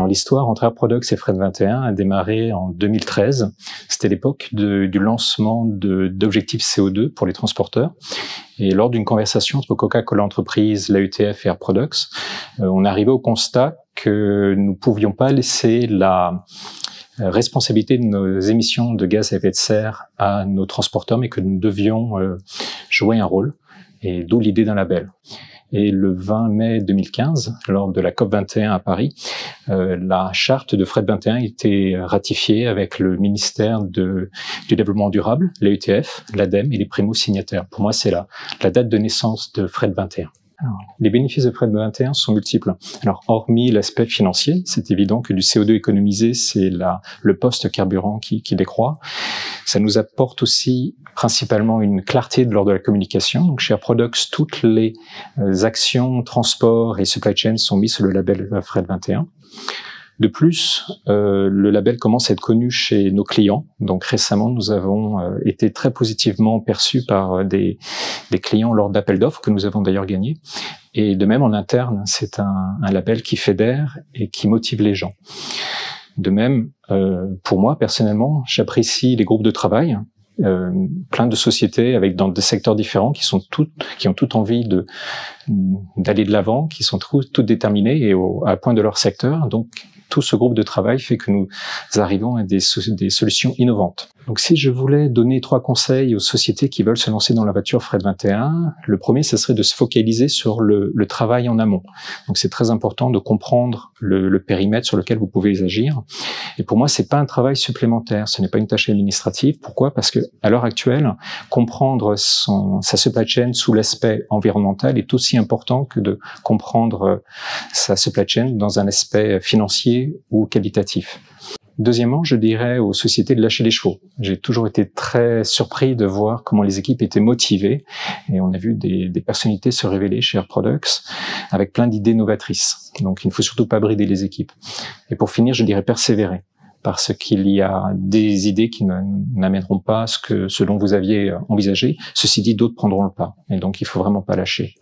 l'histoire entre Air Products et Fret 21 a démarré en 2013. C'était l'époque du lancement d'objectifs CO2 pour les transporteurs. Et lors d'une conversation entre Coca-Cola Entreprises, l'AETF et Air Products, on est arrivé au constat que nous ne pouvions pas laisser la responsabilité de nos émissions de gaz à effet de serre à nos transporteurs, mais que nous devions jouer un rôle, et d'où l'idée d'un label. Et le 20 mai 2015, lors de la COP21 à Paris, la charte de Fret 21 a été ratifiée avec le ministère du Développement durable, l'AETF, l'ADEME et les primo-signataires. Pour moi, c'est la date de naissance de Fret 21. Alors, les bénéfices de Fret 21 sont multiples. Alors, hormis l'aspect financier, c'est évident que du CO2 économisé, c'est le poste carburant qui décroît. Ça nous apporte aussi principalement une clarté lors de la communication. Donc, chez Air Products, toutes les actions, transport et supply chain sont mises sur le label Fret 21. De plus, le label commence à être connu chez nos clients. Donc récemment, nous avons été très positivement perçus par des clients lors d'appels d'offres que nous avons d'ailleurs gagnés. Et de même, en interne, c'est un label qui fédère et qui motive les gens. De même, pour moi, personnellement, j'apprécie les groupes de travail. Plein de sociétés dans des secteurs différents qui ont toutes envie d'aller de l'avant, qui sont toutes déterminées et à point de leur secteur. Donc, tout ce groupe de travail fait que nous arrivons à des solutions innovantes. Donc, si je voulais donner 3 conseils aux sociétés qui veulent se lancer dans l'aventure Fret 21, le premier, ce serait de se focaliser sur le travail en amont. Donc, c'est très important de comprendre le périmètre sur lequel vous pouvez agir. Et pour moi, c'est pas un travail supplémentaire, ce n'est pas une tâche administrative. Pourquoi? Parce que à l'heure actuelle, comprendre sa supply chain sous l'aspect environnemental est aussi important que de comprendre sa supply chain dans un aspect financier ou qualitatif. Deuxièmement, je dirais aux sociétés de lâcher les chevaux. J'ai toujours été très surpris de voir comment les équipes étaient motivées et on a vu des personnalités se révéler chez Air Products avec plein d'idées novatrices. Donc, il ne faut surtout pas brider les équipes. Et pour finir, je dirais persévérer parce qu'il y a des idées qui n'amèneront pas ce dont vous aviez envisagé. Ceci dit, d'autres prendront le pas. Et donc, il faut vraiment pas lâcher.